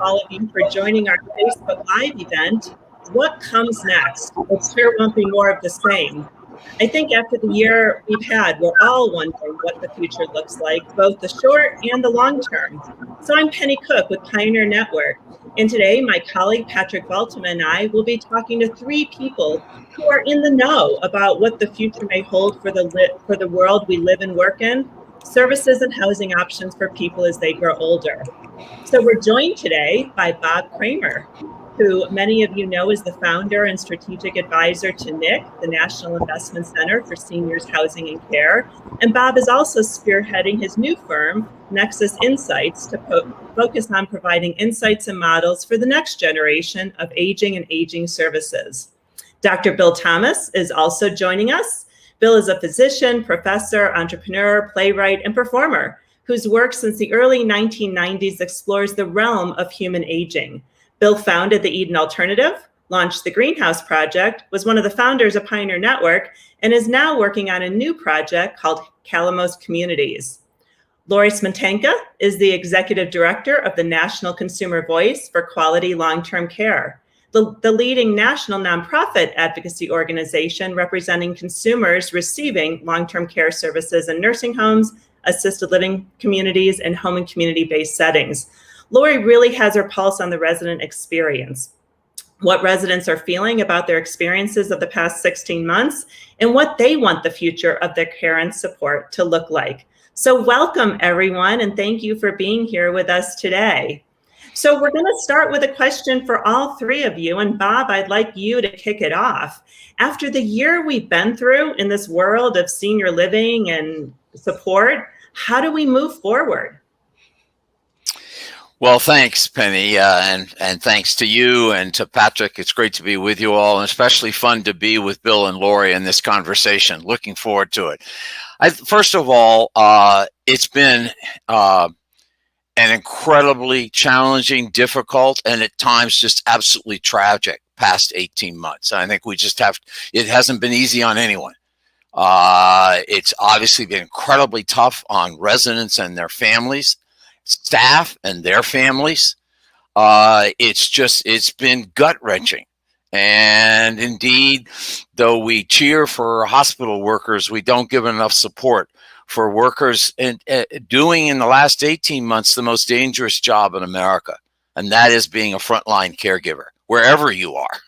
all of you for joining our Facebook Live event, What Comes Next? It sure won't be more of the same. I think after the year we've had, we're all wondering what the future looks like, both the short and the long term. So I'm Penny Cook with Pioneer Network, and today my colleague Patrick Baltima and I will be talking to three people who are in the know about what the future may hold for the world we live and work in, services and housing options for people as they grow older. So we're joined today by Bob Kramer, who many of you know is the founder and strategic advisor to NIC, the National Investment Center for Seniors Housing and Care. And Bob is also spearheading his new firm, Nexus Insights, to focus on providing insights and models for the next generation of aging and aging services. Dr. Bill Thomas is also joining us. Bill is a physician, professor, entrepreneur, playwright, and performer whose work since the early 1990s explores the realm of human aging. Bill founded the Eden Alternative, launched the Greenhouse Project, was one of the founders of Pioneer Network, and is now working on a new project called Calamos Communities. Lori Smentanka is the executive director of the National Consumer Voice for Quality Long-Term Care, the leading national nonprofit advocacy organization representing consumers receiving long-term care services in nursing homes, assisted living communities, and home and community-based settings. Lori really has her pulse on the resident experience, what residents are feeling about their experiences of the past 16 months, and what they want the future of their care and support to look like. So welcome, everyone, and thank you for being here with us today. So we're going to start with a question for all three of you. And Bob, I'd like you to kick it off. After the year we've been through in this world of senior living and support, how do we move forward? Well, thanks, Penny, and thanks to you and to Patrick. It's great to be with you all, and especially fun to be with Bill and Lori in this conversation. Looking forward to it. First of all, it's been an incredibly challenging, difficult, and at times just absolutely tragic past 18 months. I think it hasn't been easy on anyone. It's obviously been incredibly tough on residents and their families, staff and their families. It's been gut-wrenching. And indeed, though we cheer for hospital workers, we don't give enough support for workers doing in the last 18 months the most dangerous job in America, and that is being a frontline caregiver, wherever you are.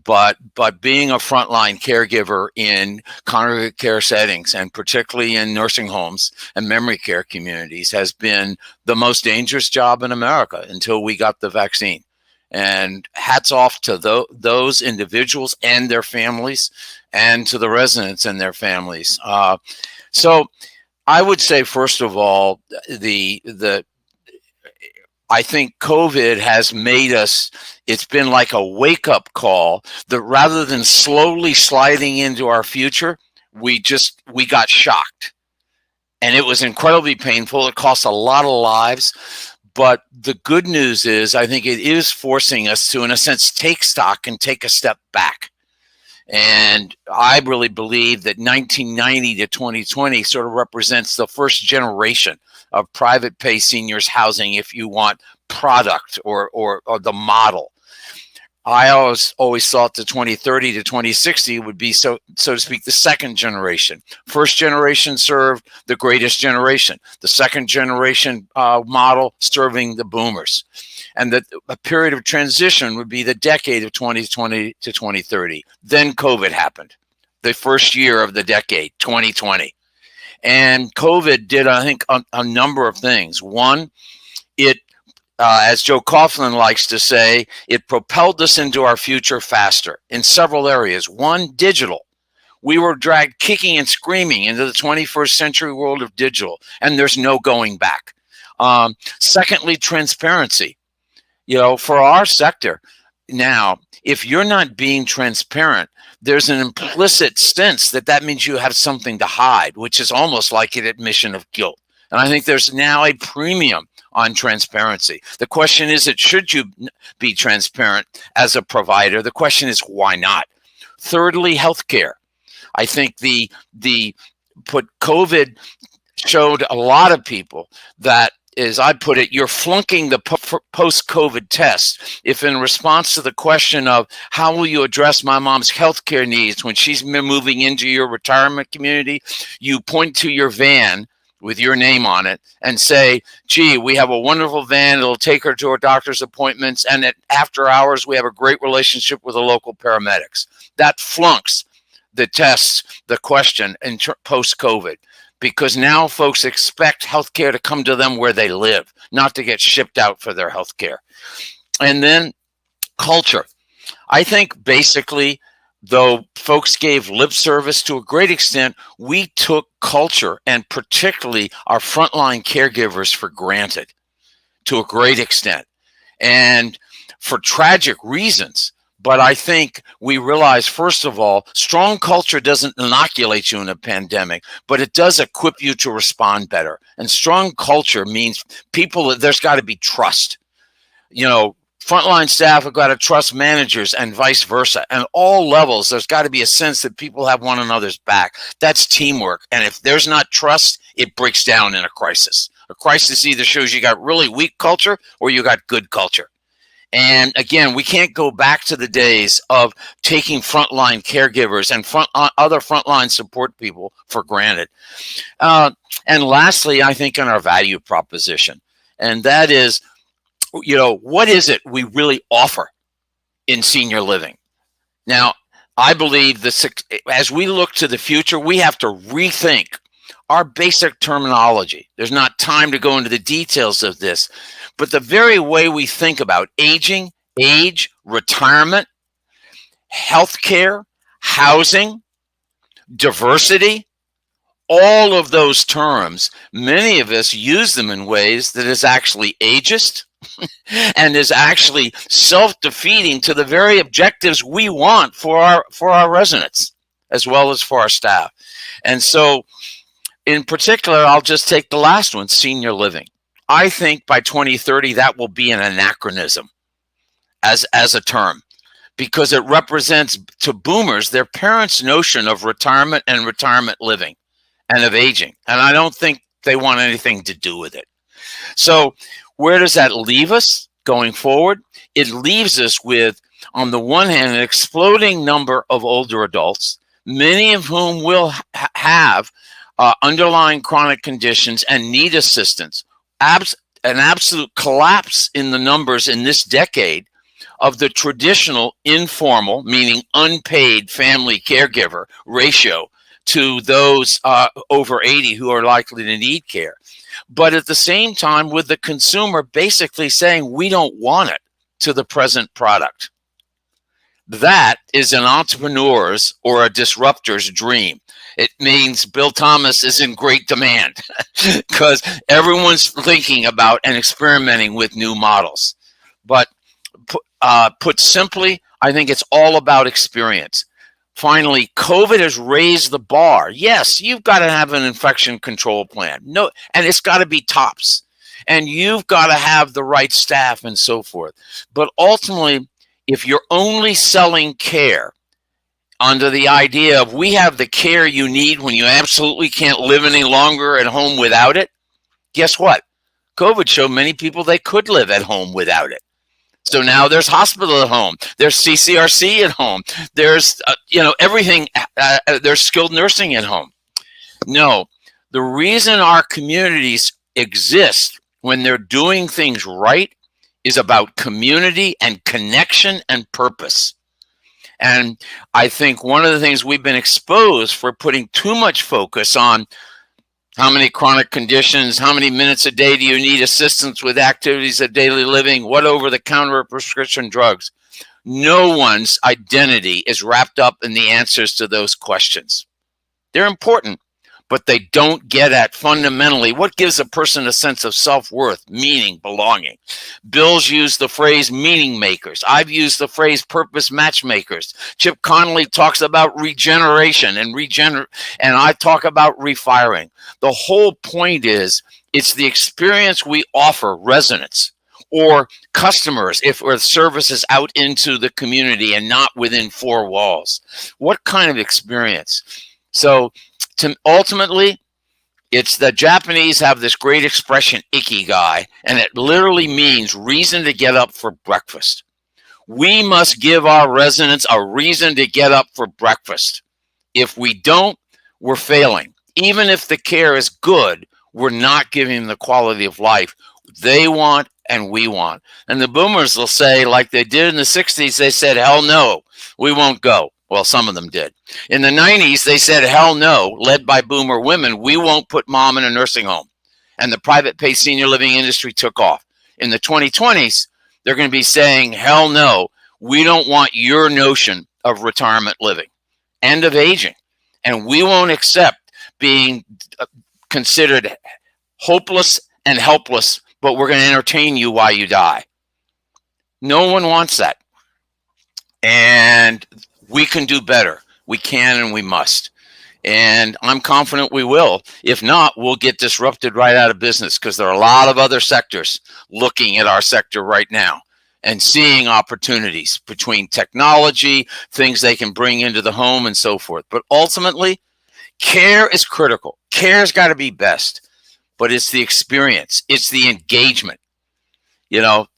But being a frontline caregiver in congregate care settings, and particularly in nursing homes and memory care communities, has been the most dangerous job in America until we got the vaccine. And hats off to those individuals and their families, and to the residents and their families. So I would say, first of all, I think COVID has made us, it's been like a wake-up call that rather than slowly sliding into our future, we got shocked. And it was incredibly painful. It cost a lot of lives. But the good news is, I think it is forcing us to, in a sense, take stock and take a step back. And I really believe that 1990 to 2020 sort of represents the first generation of private pay seniors housing, if you want, product or the model. I always thought that 2030 to 2060 would be, so to speak, the second generation. First generation served the greatest generation. The second generation model serving the boomers. And that a period of transition would be the decade of 2020 to 2030. Then COVID happened, the first year of the decade, 2020. And COVID did, I think, a number of things. One, it, as Joe Coughlin likes to say, it propelled us into our future faster in several areas. One, digital. We were dragged kicking and screaming into the 21st century world of digital, and there's no going back. Secondly, transparency. You know, for our sector now, if you're not being transparent, there's an implicit sense that means you have something to hide, which is almost like an admission of guilt. And I think there's now a premium on transparency. The question isn't, should you be transparent as a provider? The question is, why not? Thirdly, healthcare. I think COVID showed a lot of people that as I put it, you're flunking the post-COVID test. If in response to the question of how will you address my mom's healthcare needs when she's moving into your retirement community, you point to your van with your name on it and say, gee, we have a wonderful van. It'll take her to her doctor's appointments. And at after hours, we have a great relationship with the local paramedics. That flunks the test, the question in post-COVID, because now folks expect healthcare to come to them where they live, not to get shipped out for their healthcare. And then culture. I think basically, though folks gave lip service to a great extent, we took culture and particularly our frontline caregivers for granted to a great extent, and for tragic reasons. But I think we realize, first of all, strong culture doesn't inoculate you in a pandemic, but it does equip you to respond better. And strong culture means people, there's got to be trust. You know, frontline staff have got to trust managers and vice versa. And all levels, there's got to be a sense that people have one another's back. That's teamwork. And if there's not trust, it breaks down in a crisis. A crisis either shows you got really weak culture or you got good culture. And again, we can't go back to the days of taking frontline caregivers and other frontline support people for granted. And lastly, I think in our value proposition, and that is, you know, what is it we really offer in senior living? Now, I believe as we look to the future, we have to rethink our basic terminology. There's not time to go into the details of this, but the very way we think about aging, age, retirement, healthcare, housing, diversity, all of those terms, many of us use them in ways that is actually ageist and is actually self-defeating to the very objectives we want for our residents as well as for our staff. And so in particular, I'll just take the last one, senior living. I think by 2030, that will be an anachronism as a term, because it represents to boomers their parents' notion of retirement and retirement living and of aging. And I don't think they want anything to do with it. So where does that leave us going forward? It leaves us with, on the one hand, an exploding number of older adults, many of whom will have underlying chronic conditions and need assistance. An absolute collapse in the numbers in this decade of the traditional informal, meaning unpaid family caregiver ratio to those over 80 who are likely to need care. But at the same time, with the consumer basically saying, we don't want it to the present product. That is an entrepreneur's or a disruptor's dream. It means Bill Thomas is in great demand because everyone's thinking about and experimenting with new models. But put simply, I think it's all about experience. Finally, COVID has raised the bar. Yes, you've got to have an infection control plan. No, and it's got to be tops. And you've got to have the right staff and so forth. But ultimately, if you're only selling care under the idea of we have the care you need when you absolutely can't live any longer at home without it, guess what? COVID showed many people they could live at home without it. So now there's hospital at home, there's CCRC at home, there's everything, there's skilled nursing at home. No, the reason our communities exist when they're doing things right is about community and connection and purpose. And I think one of the things we've been exposed for putting too much focus on how many chronic conditions, how many minutes a day do you need assistance with activities of daily living, what over-the-counter prescription drugs. No one's identity is wrapped up in the answers to those questions. They're important, but they don't get at fundamentally what gives a person a sense of self-worth, meaning, belonging. Bill's used the phrase meaning makers. I've used the phrase purpose matchmakers. Chip Connolly talks about regeneration and I talk about refiring. The whole point is it's the experience we offer residents or customers if we're services out into the community and not within four walls. What kind of experience? So ultimately, It's the Japanese have this great expression, ikigai, and it literally means reason to get up for breakfast. We must give our residents a reason to get up for breakfast. If we don't, we're failing. Even if the care is good, we're not giving them the quality of life they want and we want. And the boomers will say, like they did in the 60s, they said, hell no, we won't go. Well, some of them did. In the 90s, they said, hell no, led by boomer women, we won't put mom in a nursing home. And the private pay senior living industry took off. In the 2020s, they're going to be saying, hell no, we don't want your notion of retirement living and of aging. And we won't accept being considered hopeless and helpless, but we're going to entertain you while you die. No one wants that. And we can do better. We can and we must. And I'm confident we will. If not, we'll get disrupted right out of business, because there are a lot of other sectors looking at our sector right now and seeing opportunities between technology, things they can bring into the home and so forth. But ultimately, care is critical. Care's got to be best, but it's the experience. It's the engagement.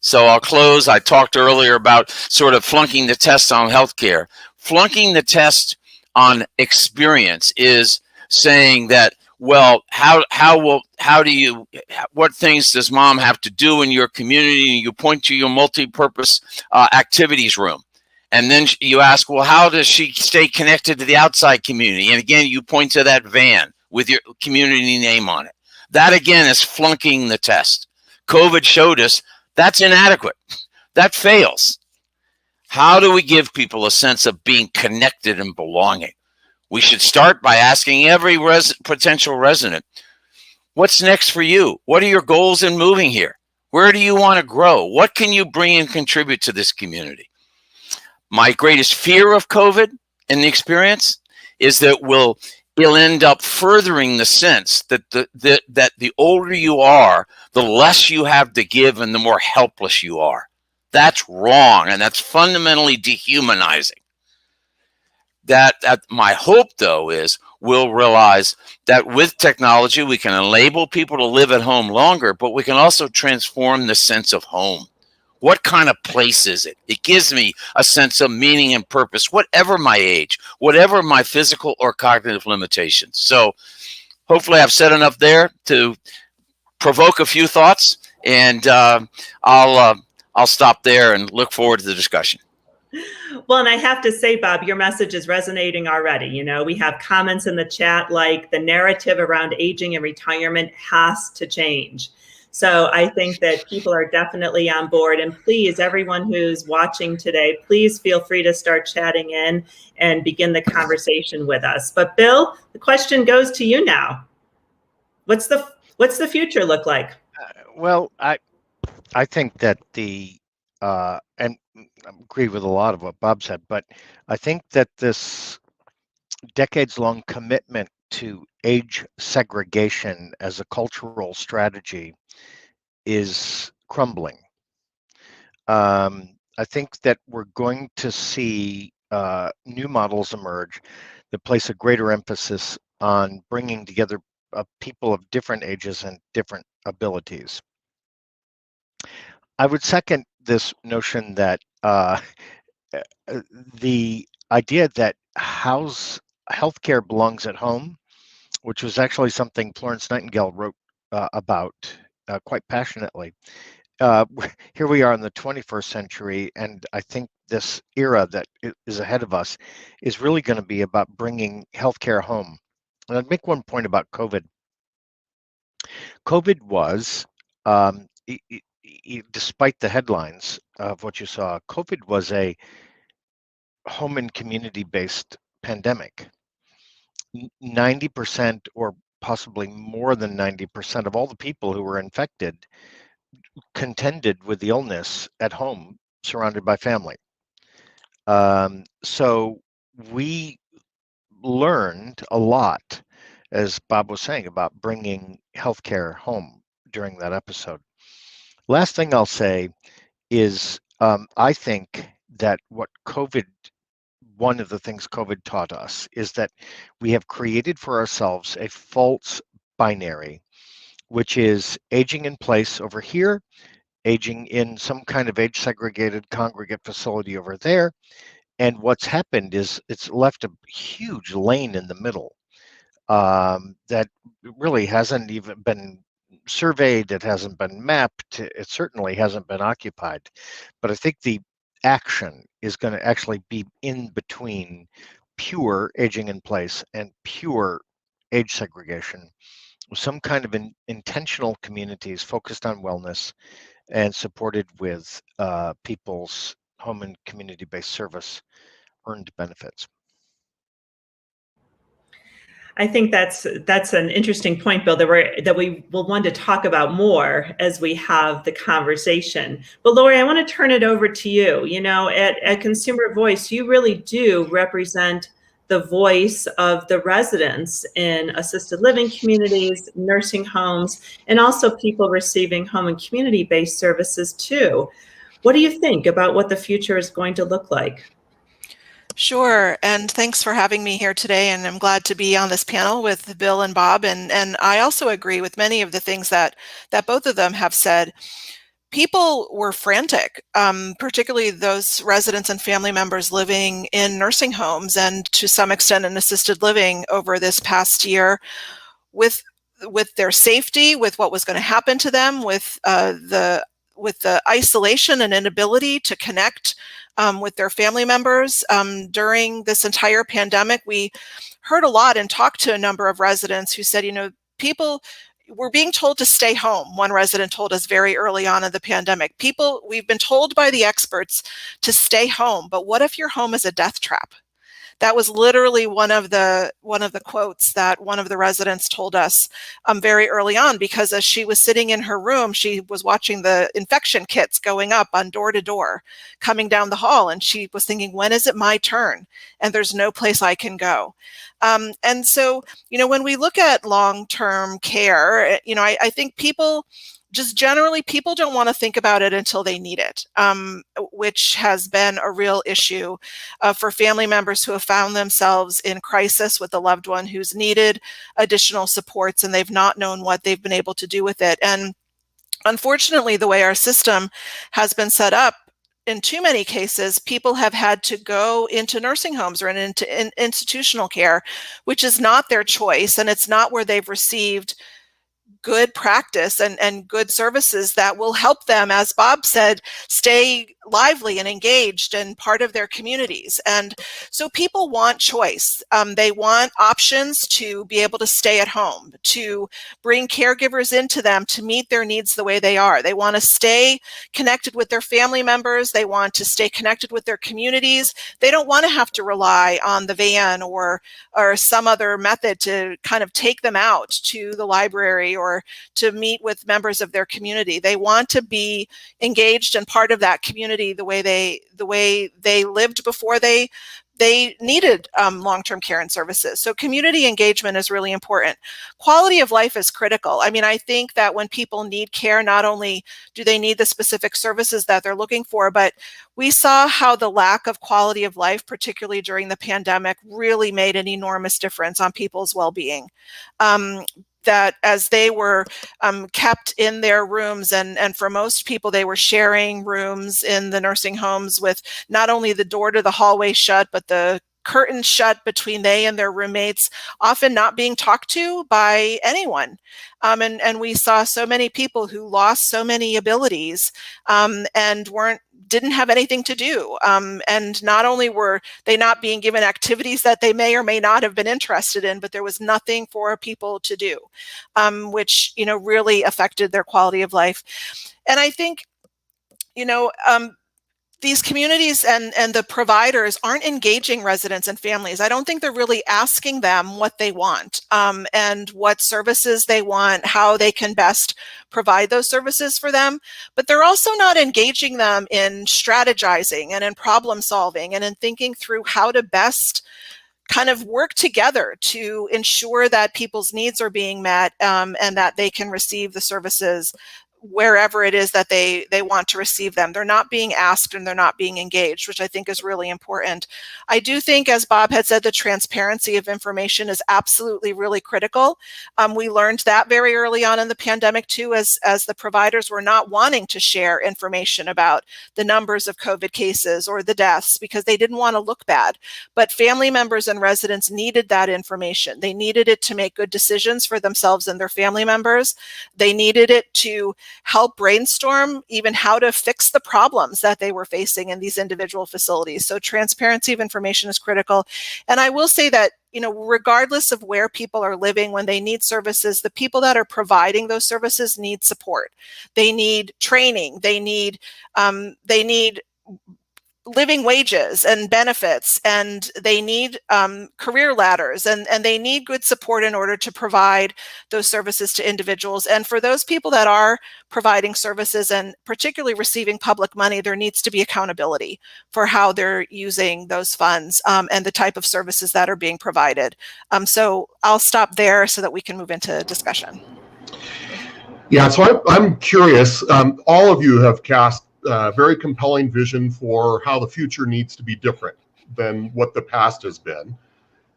So I'll close. I talked earlier about sort of flunking the test on healthcare. Flunking the test on experience is saying that, well, what things does mom have to do in your community? And you point to your multi-purpose activities room. And then you ask, well, how does she stay connected to the outside community? And again, you point to that van with your community name on it. That, again, is flunking the test. COVID showed us that's inadequate. That fails. How do we give people a sense of being connected and belonging? We should start by asking every potential resident, what's next for you? What are your goals in moving here? Where do you want to grow? What can you bring and contribute to this community? My greatest fear of COVID and the experience is that it'll end up furthering the sense that the older you are, the less you have to give and the more helpless you are. That's wrong, and that's fundamentally dehumanizing. That my hope, though, is we'll realize that with technology, we can enable people to live at home longer, but we can also transform the sense of home. What kind of place is it? It gives me a sense of meaning and purpose, whatever my age, whatever my physical or cognitive limitations. So hopefully I've said enough there to provoke a few thoughts, and I'll stop there and look forward to the discussion. Well, and I have to say, Bob, your message is resonating already. We have comments in the chat like the narrative around aging and retirement has to change. So I think that people are definitely on board. And please, everyone who's watching today, please feel free to start chatting in and begin the conversation with us. But Bill, the question goes to you now. What's the future look like? Well, I think that and I agree with a lot of what Bob said, but I think that this decades-long commitment to age segregation as a cultural strategy is crumbling. I think that we're going to see new models emerge that place a greater emphasis on bringing together people of different ages and different abilities. I would second this notion that the idea that healthcare belongs at home, which was actually something Florence Nightingale wrote about quite passionately. Here we are in the 21st century, and I think this era that is ahead of us is really going to be about bringing healthcare home. And I'd make one point about COVID. COVID was, despite the headlines of what you saw, COVID was a home and community-based pandemic. 90% or possibly more than 90% of all the people who were infected contended with the illness at home, surrounded by family. So we learned a lot, as Bob was saying, about bringing healthcare home during that episode. Last thing I'll say is I think that one of the things COVID taught us is that we have created for ourselves a false binary, which is aging in place over here, aging in some kind of age segregated congregate facility over there. And what's happened is it's left a huge lane in the middle that really hasn't even been surveyed, it hasn't been mapped, it certainly hasn't been occupied. But I think the action is going to actually be in between pure aging in place and pure age segregation, with some kind of intentional communities focused on wellness and supported with people's home and community-based service earned benefits. I think that's an interesting point, Bill, that we will want to talk about more as we have the conversation. But Lori, I want to turn it over to you. You know, at Consumer Voice, you really do represent the voice of the residents in assisted living communities, nursing homes, and also people receiving home and community-based services too. What do you think about what the future is going to look like? Sure, and thanks for having me here today, and I'm glad to be on this panel with Bill and Bob, and I also agree with many of the things that both of them have said. People were frantic, particularly those residents and family members living in nursing homes and to some extent in assisted living over this past year, with their safety, with what was going to happen to them, with the isolation and inability to connect with their family members. During this entire pandemic, we heard a lot and talked to a number of residents who said, you know, people were being told to stay home. One resident told us very early on in the pandemic, we've been told by the experts to stay home, but what if your home is a death trap? That was literally one of the quotes that one of the residents told us very early on, because as she was sitting in her room, she was watching the infection kits going up on door to door, coming down the hall, and she was thinking, when is it my turn? And there's no place I can go. And so, you know, when we look at long-term care, you know, I think people don't want to think about it until they need it, which has been a real issue for family members who have found themselves in crisis with a loved one who's needed additional supports, and they've not known what they've been able to do with it. And unfortunately, the way our system has been set up, in too many cases, people have had to go into nursing homes or into institutional care, which is not their choice, and it's not where they've received good practice and good services that will help them, as Bob said, stay lively and engaged and part of their communities. And so people want choice. They want options to be able to stay at home, to bring caregivers into them to meet their needs the way they are. They want to stay connected with their family members. They want to stay connected with their communities. They don't want to have to rely on the van or some other method to kind of take them out to the library or to meet with members of their community. They want to be engaged and part of that community the way they lived before they needed long-term care and services. So community engagement is really important. Quality of life is critical. I mean, I think that when people need care, not only do they need the specific services that they're looking for, but we saw how the lack of quality of life, particularly during the pandemic, really made an enormous difference on people's well-being. That as they were kept in their rooms, and for most people, they were sharing rooms in the nursing homes with not only the door to the hallway shut, but the curtains shut between they and their roommates, often not being talked to by anyone. And we saw so many people who lost so many abilities and didn't have anything to do. And not only were they not being given activities that they may or may not have been interested in, but there was nothing for people to do, which, you know, really affected their quality of life. And I think, you know, these communities and the providers aren't engaging residents and families. I don't think they're really asking them what they want and what services they want, how they can best provide those services for them. But they're also not engaging them in strategizing and in problem solving and in thinking through how to best kind of work together to ensure that people's needs are being met and that they can receive the services wherever it is that they want to receive them. They're not being asked and they're not being engaged, which I think is really important. I do think, as Bob had said, the transparency of information is absolutely really critical. We learned that very early on in the pandemic too, as the providers were not wanting to share information about the numbers of COVID cases or the deaths because they didn't want to look bad. But family members and residents needed that information. They needed it to make good decisions for themselves and their family members. They needed it to help brainstorm even how to fix the problems that they were facing in these individual facilities. So transparency of information is critical. And I will say that, regardless of where people are living, when they need services, the people that are providing those services need support. They need training. They need living wages and benefits, and they need career ladders, and they need good support in order to provide those services to individuals. And for those people that are providing services and particularly receiving public money, there needs to be accountability for how they're using those funds and the type of services that are being provided. So I'll stop there so that we can move into discussion. Yeah, so I'm curious. All of you have cast very compelling vision for how the future needs to be different than what the past has been.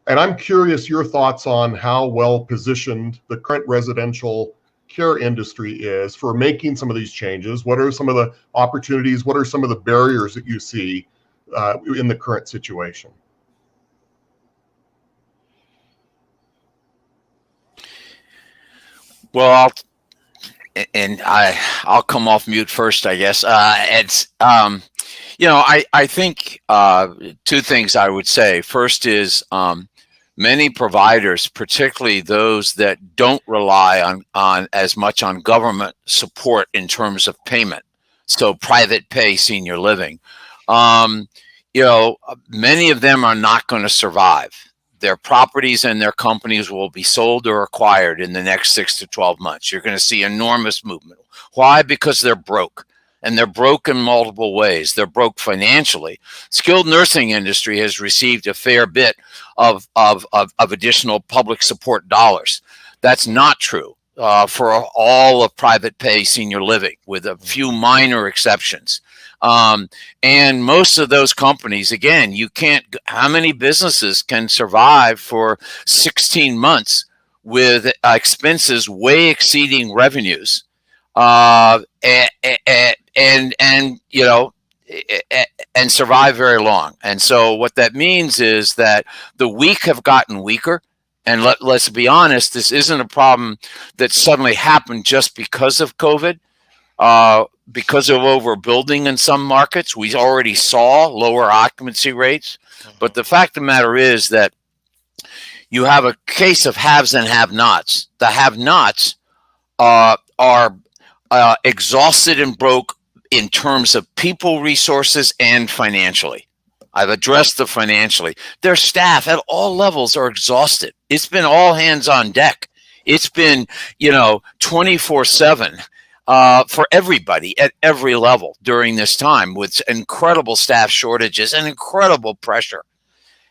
And I'm curious your thoughts on how well positioned the current residential care industry is for making some of these changes. What are some of the opportunities? What are some of the barriers that you see in the current situation? Well, I'll come off mute first, I guess. I think two things I would say. First is many providers, particularly those that don't rely on as much on government support in terms of payment, so private pay senior living, many of them are not going to survive. Their properties and their companies will be sold or acquired in the next 6 to 12 months. You're going to see enormous movement. Why? Because they're broke. And they're broke in multiple ways. They're broke financially. Skilled nursing industry has received a fair bit of additional public support dollars. That's not true for all of private pay senior living, with a few minor exceptions. And most of those companies, again, how many businesses can survive for 16 months with expenses way exceeding revenues, and survive very long? And so what that means is that the weak have gotten weaker. And let's be honest, this isn't a problem that suddenly happened just because of COVID. Because of overbuilding in some markets, we already saw lower occupancy rates. But the fact of the matter is that you have a case of haves and have-nots. The have-nots are exhausted and broke in terms of people resources and financially. I've addressed the financially. Their staff at all levels are exhausted. It's been all hands on deck. It's been, 24/7. For everybody at every level during this time, with incredible staff shortages and incredible pressure.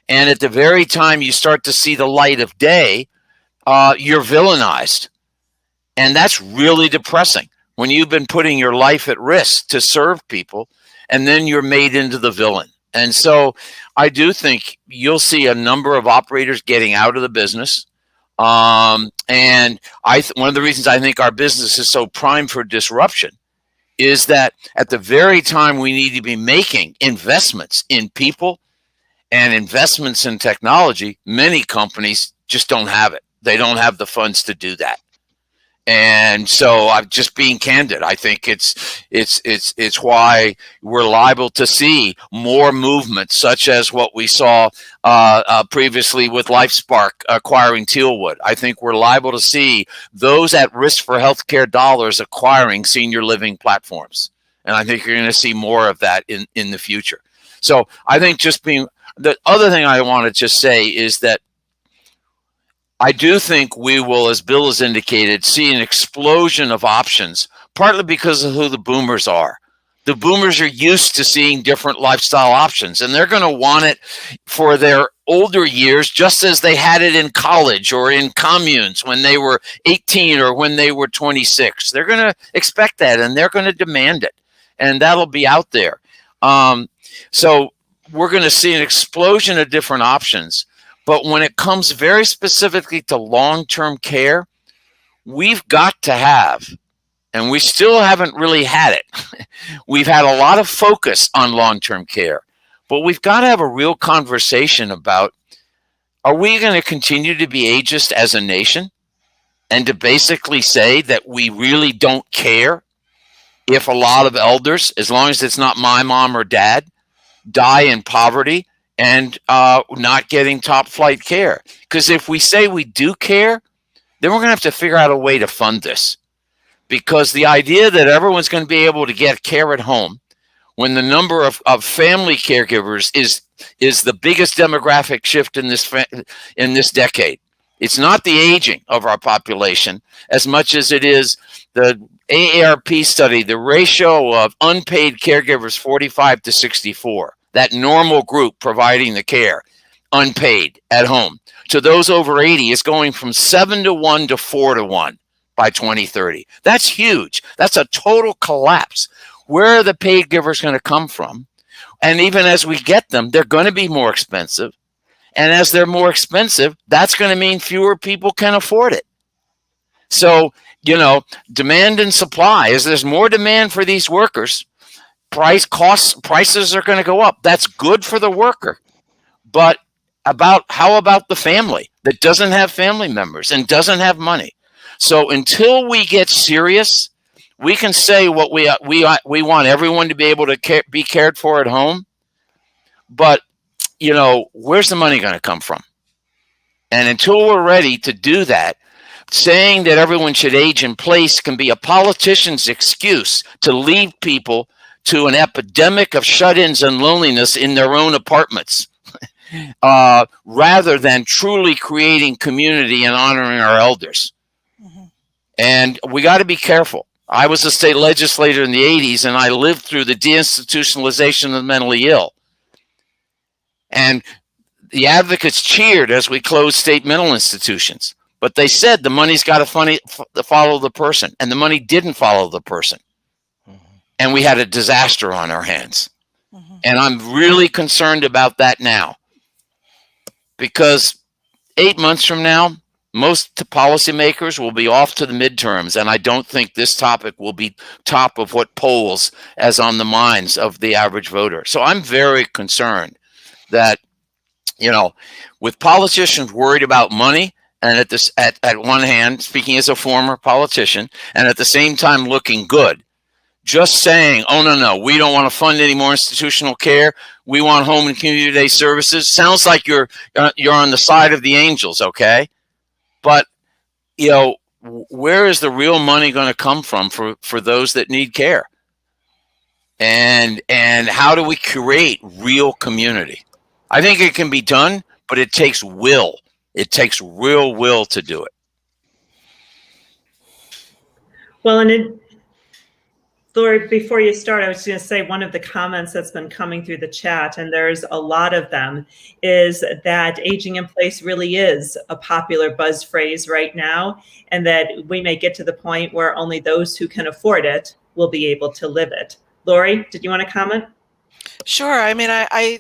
And at the very time you start to see the light of day, you're villainized. And that's really depressing when you've been putting your life at risk to serve people, and then you're made into the villain. And so I do think you'll see a number of operators getting out of the business. And one of the reasons I think our business is so primed for disruption is that at the very time we need to be making investments in people and investments in technology, many companies just don't have it. They don't have the funds to do that. And so I'm just being candid. I think it's why we're liable to see more movement, such as what we saw previously with LifeSpark acquiring Tealwood. I think we're liable to see those at risk for healthcare dollars acquiring senior living platforms. And I think you're going to see more of that in the future. So I think the other thing I want to just say is that I do think we will, as Bill has indicated, see an explosion of options, partly because of who the boomers are. The boomers are used to seeing different lifestyle options, and they're going to want it for their older years, just as they had it in college or in communes when they were 18 or when they were 26. They're going to expect that, and they're going to demand it, and that'll be out there. So we're going to see an explosion of different options. But when it comes very specifically to long-term care, we've got to have, and we still haven't really had it. We've had a lot of focus on long-term care, but we've got to have a real conversation about, are we going to continue to be ageist as a nation and to basically say that we really don't care if a lot of elders, as long as it's not my mom or dad, die in poverty and not getting top flight care? Because if we say we do care, then we're going to have to figure out a way to fund this. Because the idea that everyone's going to be able to get care at home when the number of family caregivers is the biggest demographic shift in this decade. It's not the aging of our population as much as it is the AARP study, the ratio of unpaid caregivers 45 to 64, that normal group providing the care, unpaid at home, to those over 80 is going from 7-to-1 to 4-to-1 by 2030. That's huge. That's a total collapse. Where are the paid givers going to come from? And even as we get them, they're going to be more expensive. And as they're more expensive, that's going to mean fewer people can afford it. So, demand and supply, as there's more demand for these workers, prices are going to go up. That's good for the worker. But how about the family that doesn't have family members and doesn't have money? So until we get serious, we can say what we want everyone to be able to be cared for at home. But, where's the money going to come from? And until we're ready to do that, saying that everyone should age in place can be a politician's excuse to leave people to an epidemic of shut-ins and loneliness in their own apartments, rather than truly creating community and honoring our elders. Mm-hmm. And we got to be careful. I was a state legislator in the 80s, and I lived through the deinstitutionalization of the mentally ill. And the advocates cheered as we closed state mental institutions. But they said the money's got to follow the person, and the money didn't follow the person. Mm-hmm. And we had a disaster on our hands. Mm-hmm. And I'm really concerned about that now. Because 8 months from now, most policymakers will be off to the midterms, and I don't think this topic will be top of what polls as on the minds of the average voter. So I'm very concerned that, with politicians worried about money, and at one hand, speaking as a former politician, and at the same time looking good, just saying, oh, no, we don't want to fund any more institutional care. We want home and community-based services. Sounds like you're on the side of the angels, okay? But, where is the real money going to come from for those that need care? And how do we create real community? I think it can be done, but it takes will. It takes real will to do it. Well, Lori, before you start, I was going to say one of the comments that's been coming through the chat, and there's a lot of them, is that aging in place really is a popular buzz phrase right now, and that we may get to the point where only those who can afford it will be able to live it. Lori, did you want to comment? Sure. I mean, I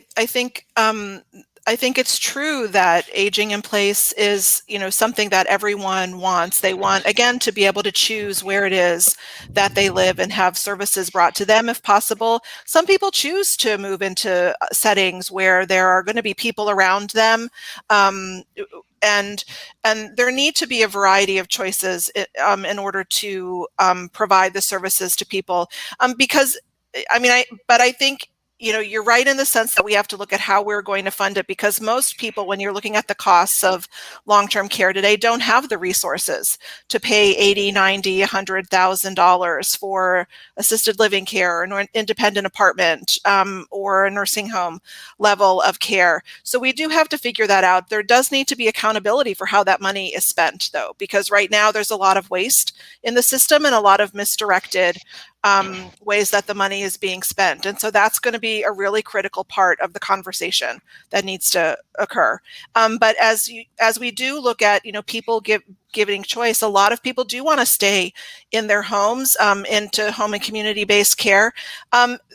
think it's true that aging in place is, something that everyone wants. They want, again, to be able to choose where it is that they live and have services brought to them if possible. Some people choose to move into settings where there are going to be people around them. And there need to be a variety of choices in order to provide the services to people. But I think, you're right in the sense that we have to look at how we're going to fund it, because most people, when you're looking at the costs of long-term care today, don't have the resources to pay $80,000, $90,000, $100,000 for assisted living care or an independent apartment or a nursing home level of care. So we do have to figure that out. There does need to be accountability for how that money is spent, though, because right now there's a lot of waste in the system and a lot of misdirected ways that the money is being spent. And so that's going to be a really critical part of the conversation that needs to occur. But as we do look at, people giving choice, a lot of people do want to stay in their homes, into home and community-based care.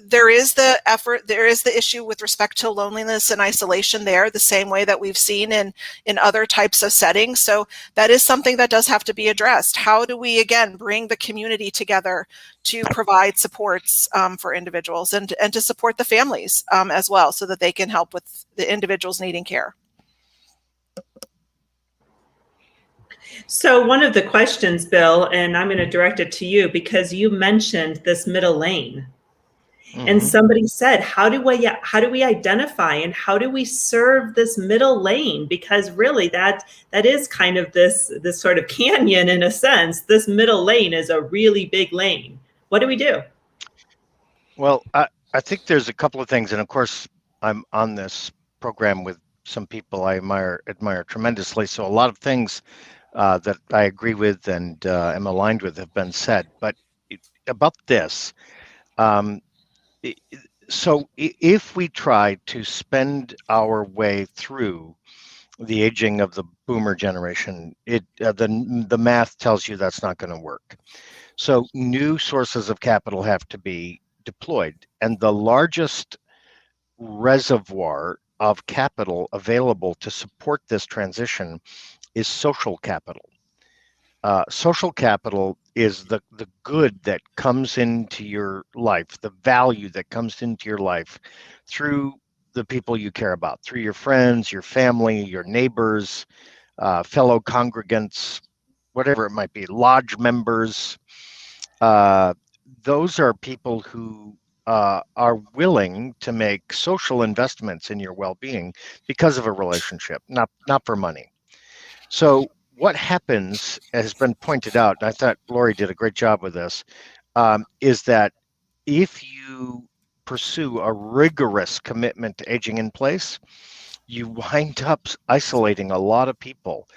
There is the issue with respect to loneliness and isolation there, the same way that we've seen in other types of settings. So that is something that does have to be addressed. How do we, again, bring the community together to provide supports for individuals and to support the families as well, so that they can help with the individuals needing care? So one of the questions, Bill, and I'm going to direct it to you because you mentioned this middle lane. And somebody said, how do we identify and how do we serve this middle lane? Because really that is kind of this sort of canyon in a sense. This middle lane is a really big lane. What do we do? Well, I think there's a couple of things. And of course, I'm on this program with some people I admire tremendously. So a lot of things that I agree with and am aligned with have been said. But about this, so if we try to spend our way through the aging of the boomer generation, the math tells you that's not going to work. So new sources of capital have to be deployed, and the largest reservoir of capital available to support this transition is social capital. Social capital is the good that comes into your life, the value that comes into your life through the people you care about, through your friends, your family, your neighbors, fellow congregants, whatever it might be, lodge members. Those are people who are willing to make social investments in your well-being because of a relationship, not for money. So what happens, has been pointed out, and I thought Lori did a great job with this, is that if you pursue a rigorous commitment to aging in place, you wind up isolating a lot of people,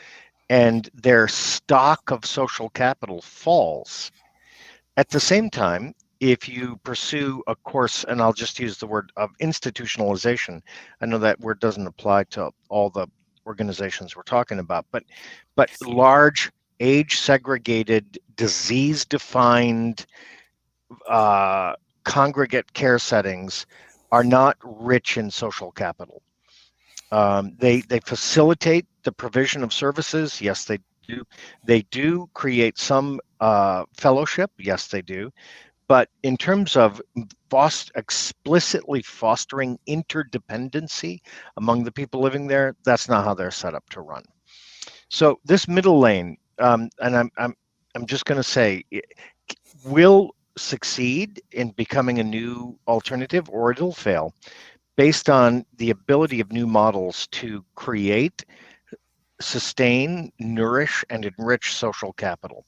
and their stock of social capital falls. At the same time, if you pursue a course, and I'll just use the word of institutionalization, I know that word doesn't apply to all the organizations we're talking about, but large, age-segregated, disease-defined congregate care settings are not rich in social capital. They facilitate the provision of services. Yes, they do. They do create some fellowship. Yes, they do. But in terms of explicitly fostering interdependency among the people living there, that's not how they're set up to run. So this middle lane, and I'm just going to say, it will succeed in becoming a new alternative, or it'll fail, based on the ability of new models to create, sustain, nourish, and enrich social capital.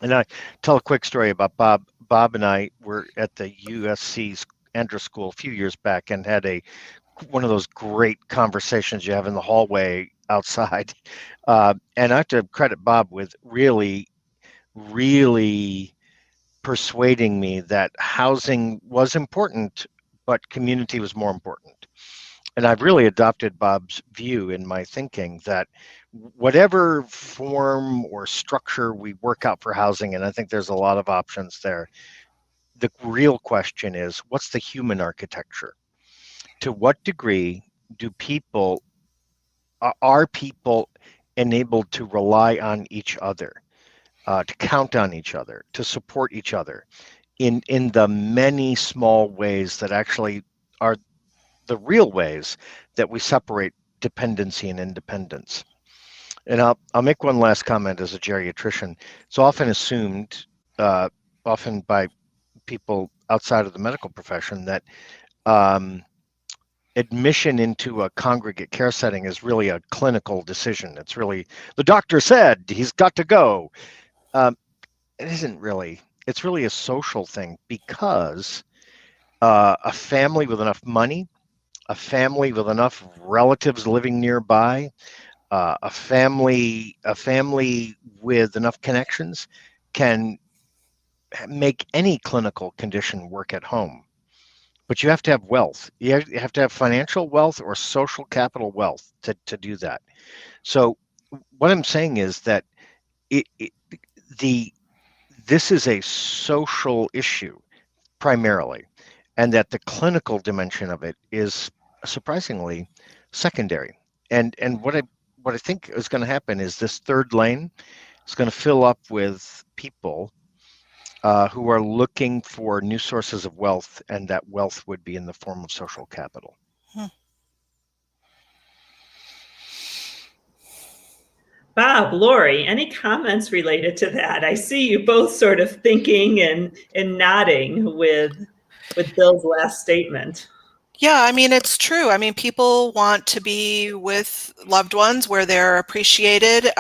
And I tell a quick story about Bob. Bob and I were at the USC's Andrews School a few years back and had one of those great conversations you have in the hallway outside. And I have to credit Bob with really, really persuading me that housing was important, but community was more important. And I've really adopted Bob's view in my thinking that whatever form or structure we work out for housing, and I think there's a lot of options there, the real question is, what's the human architecture? To what degree are people enabled to rely on each other, to count on each other, to support each other in the many small ways that actually are the real ways that we separate dependency and independence? And I'll make one last comment as a geriatrician. It's often assumed, often by people outside of the medical profession, that admission into a congregate care setting is really a clinical decision. It's really, the doctor said he's got to go. It isn't really. It's really a social thing, because a family with enough money, a family with enough relatives living nearby, a family with enough connections can make any clinical condition work at home. But you have to have wealth. You have to have financial wealth or social capital wealth to do that. So what I'm saying is that it, it, this is a social issue primarily, and that the clinical dimension of it is surprisingly secondary. And what I think is going to happen is this third lane is going to fill up with people who are looking for new sources of wealth, and that wealth would be in the form of social capital. Bob, Lori, any comments related to that? I see you both sort of thinking and nodding with Bill's last statement. Yeah, I mean, it's true. I mean, people want to be with loved ones where they're appreciated.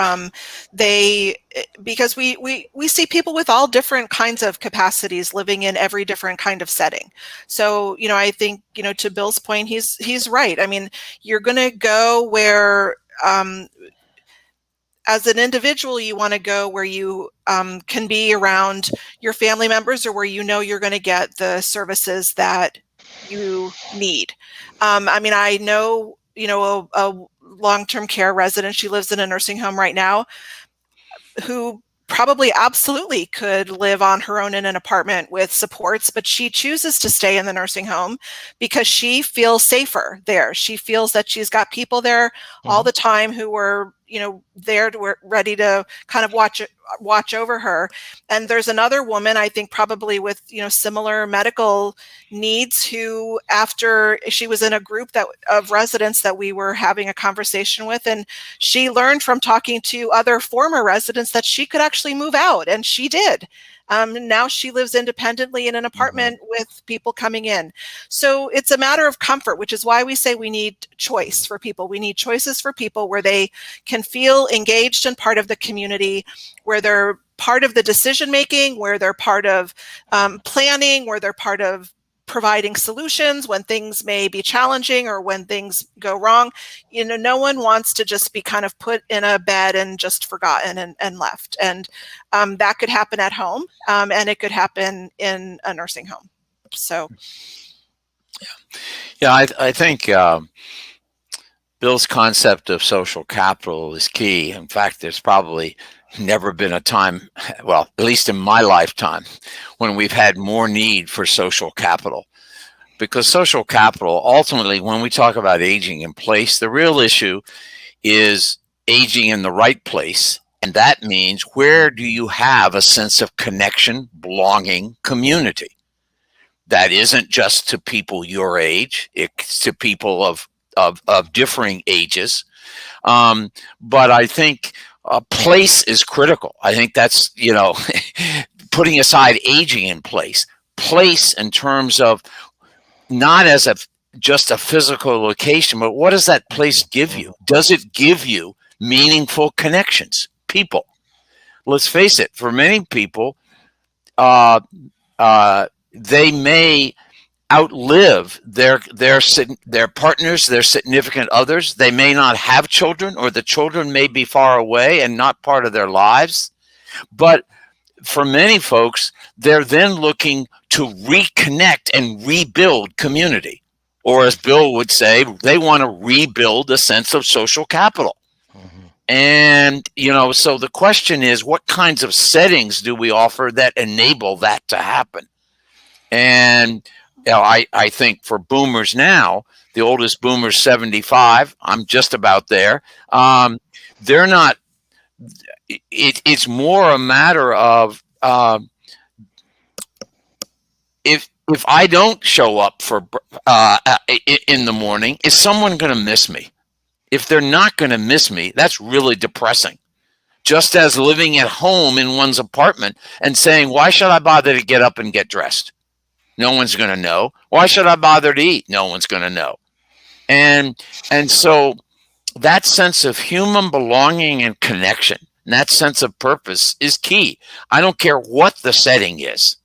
Because we see people with all different kinds of capacities living in every different kind of setting. So, I think, to Bill's point, he's right. I mean, you're going to go where, as an individual, you want to go where you can be around your family members, or where you're going to get the services that you need. I mean, I know, a long-term care resident, she lives in a nursing home right now, who probably absolutely could live on her own in an apartment with supports, but she chooses to stay in the nursing home because she feels safer there. She feels that she's got people there all the time who are, there to ready to kind of watch over her. And there's another woman, I think probably with, similar medical needs, who, after she was in a group of residents that we were having a conversation with, and she learned from talking to other former residents that she could actually move out, and she did. Now she lives independently in an apartment with people coming in. So it's a matter of comfort, which is why we say we need choice for people. We need choices for people where they can feel engaged and part of the community, where they're part of the decision making, where they're part of planning, where they're part of providing solutions when things may be challenging or when things go wrong. No one wants to just be kind of put in a bed and just forgotten and left. And that could happen at home, and it could happen in a nursing home. So, yeah, I think Bill's concept of social capital is key. In fact, there's probably never been a time, well, at least in my lifetime, when we've had more need for social capital. Because social capital, ultimately, when we talk about aging in place, the real issue is aging in the right place. And that means, where do you have a sense of connection, belonging, community? That isn't just to people your age, it's to people of differing ages. But I think place is critical. I think that's, putting aside aging in place in terms of not as just a physical location, but what does that place give you? Does it give you meaningful connections, people? Let's face it, for many people, they may outlive their partners, their significant others. They may not have children, or the children may be far away and not part of their lives. But for many folks, they're then looking to reconnect and rebuild community. Or, as Bill would say, they want to rebuild a sense of social capital. And, so the question is, what kinds of settings do we offer that enable that to happen? And I think for boomers now, the oldest boomer's 75. I'm just about there. They're not. It's more a matter of if I don't show up for in the morning, is someone going to miss me? If they're not going to miss me, that's really depressing. Just as living at home in one's apartment and saying, why should I bother to get up and get dressed? No one's going to know. Why should I bother to eat? No one's going to know. And so that sense of human belonging and connection, and that sense of purpose is key. I don't care what the setting is.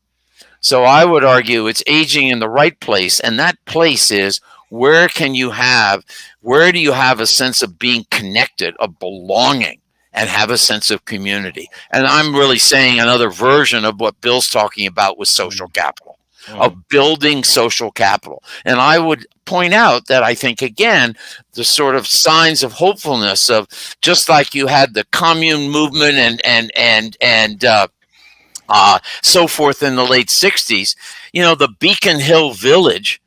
So I would argue it's aging in the right place. And that place is, where do you have a sense of being connected, of belonging? and have a sense of community. And I'm really saying another version of what Bill's talking about with social capital, of building social capital. And I would point out that I think, again, the sort of signs of hopefulness of, just like you had the commune movement and so forth in the late 60s, the Beacon Hill Village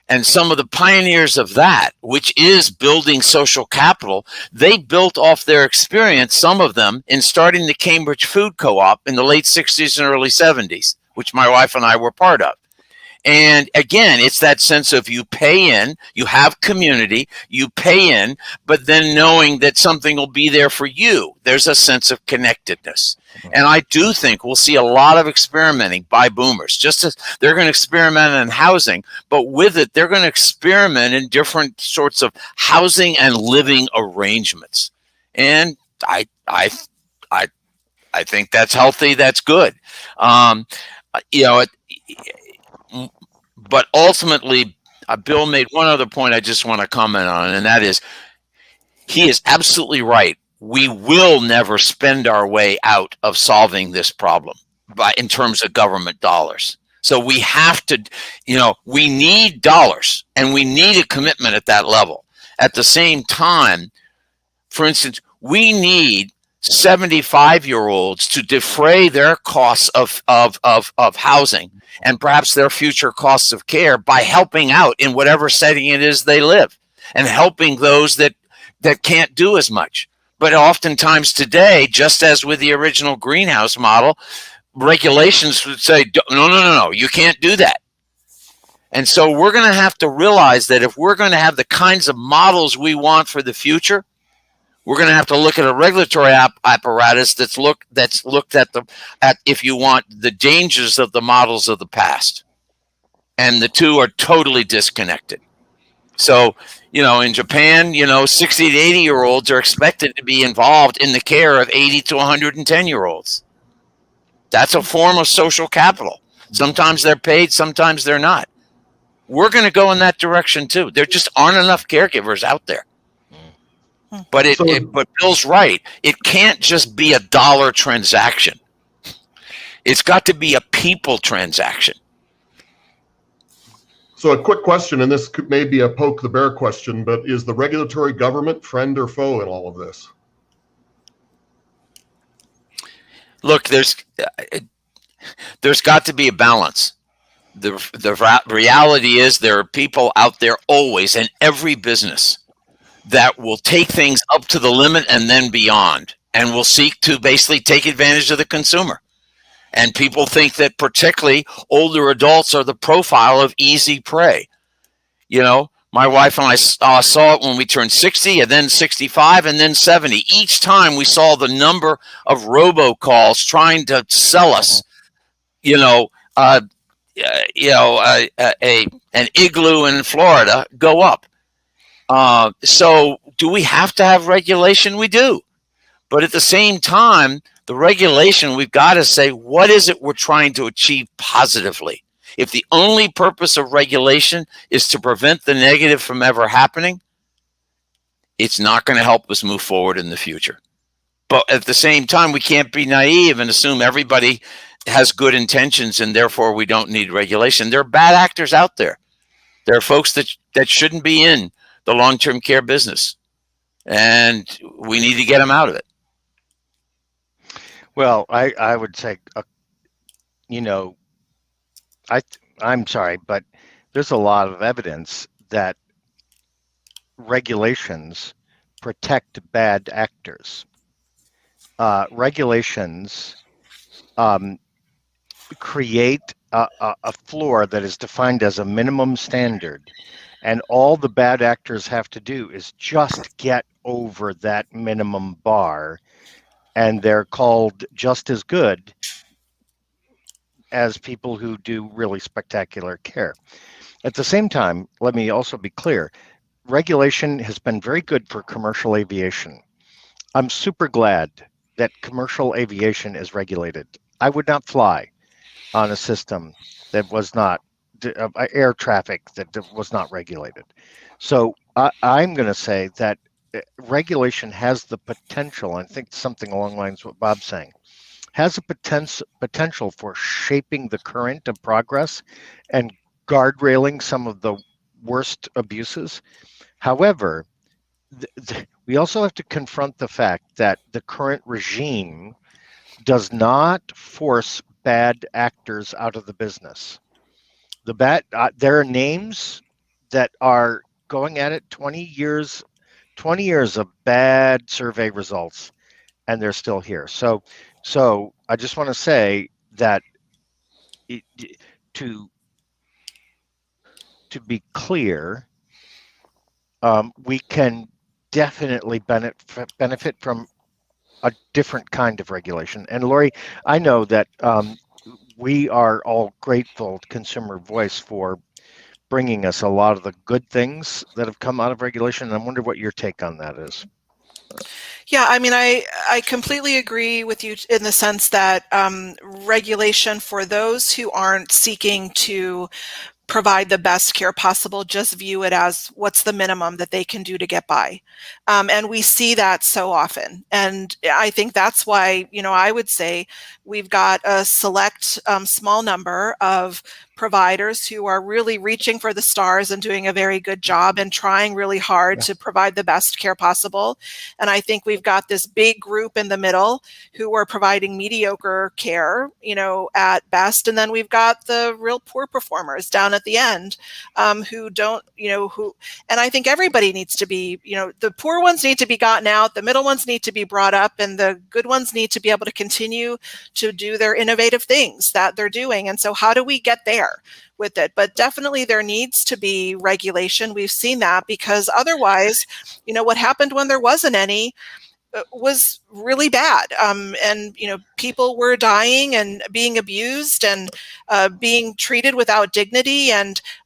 and some of the pioneers of that, which is building social capital, they built off their experience, some of them, in starting the Cambridge Food Co-op in the late 60s and early 70s, which my wife and I were part of. And again, it's that sense of you pay in, you have community, you pay in, but then knowing that something will be there for you. There's a sense of connectedness. And I do think we'll see a lot of experimenting by boomers, just as they're going to experiment in housing, but with it, they're going to experiment in different sorts of housing and living arrangements. And I think that's healthy. That's good. But ultimately, Bill made one other point I just want to comment on, and that is, he is absolutely right. We will never spend our way out of solving this problem in terms of government dollars. So we have to, we need dollars, and we need a commitment at that level. At the same time, for instance, we need 75-year-olds to defray their costs of housing and perhaps their future costs of care by helping out in whatever setting it is they live, and helping those that can't do as much. But oftentimes today, just as with the original greenhouse model, regulations would say, no, you can't do that. And so we're going to have to realize that if we're going to have the kinds of models we want for the future, we're going to have to look at a regulatory apparatus that's looked at if you want, the dangers of the models of the past, and the two are totally disconnected. So, in Japan, 60 to 80-year-olds are expected to be involved in the care of 80 to 110-year-olds. That's a form of social capital. Sometimes they're paid, sometimes they're not. We're going to go in that direction too. There just aren't enough caregivers out there. But but Bill's right. It can't just be a dollar transaction. It's got to be a people transaction. So a quick question, and this may be a poke the bear question, but is the regulatory government friend or foe in all of this? Look, there's got to be a balance. The reality is there are people out there always in every business that will take things up to the limit and then beyond, and will seek to basically take advantage of the consumer. And people think that particularly older adults are the profile of easy prey. My wife and I saw it when we turned 60, and then 65, and then 70. Each time we saw the number of robocalls trying to sell us, an igloo in Florida go up. So do we have to have regulation? We do. But at the same time, the regulation, we've got to say, what is it we're trying to achieve positively? If the only purpose of regulation is to prevent the negative from ever happening, it's not going to help us move forward in the future. But at the same time, we can't be naive and assume everybody has good intentions and therefore we don't need regulation. There are bad actors out there. There are folks that shouldn't be in the long-term care business, and we need to get them out of it. Well, I would say, I'm sorry, but there's a lot of evidence that regulations protect bad actors. Regulations create a floor that is defined as a minimum standard, and all the bad actors have to do is just get over that minimum bar, and they're called just as good as people who do really spectacular care. At the same time, let me also be clear, regulation has been very good for commercial aviation. I'm super glad that commercial aviation is regulated. I would not fly on a system that was not air traffic that was not regulated. So I'm going to say that regulation has the potential, I think something along the lines of what Bob's saying, has a potential for shaping the current of progress and guardrailing some of the worst abuses. However, we also have to confront the fact that the current regime does not force bad actors out of the business. There are names that are going at it 20 years of bad survey results, and they're still here. So I just want to say that to be clear, we can definitely benefit from a different kind of regulation. And Lori, I know that we are all grateful to Consumer Voice for bringing us a lot of the good things that have come out of regulation. And I wonder what your take on that is. Yeah, I mean, I completely agree with you in the sense that regulation for those who aren't seeking to provide the best care possible just view it as what's the minimum that they can do to get by. And we see that so often. And I think that's why, I would say we've got a select small number of providers who are really reaching for the stars and doing a very good job and trying really hard to provide the best care possible. And I think we've got this big group in the middle who are providing mediocre care, at best. And then we've got the real poor performers down at the end who don't, and I think everybody needs to be, the poor ones need to be gotten out, the middle ones need to be brought up, and the good ones need to be able to continue to do their innovative things that they're doing. And so how do we get there with it? But definitely there needs to be regulation. We've seen that, because otherwise, what happened when there wasn't any was really bad. And, people were dying and being abused and being treated without dignity.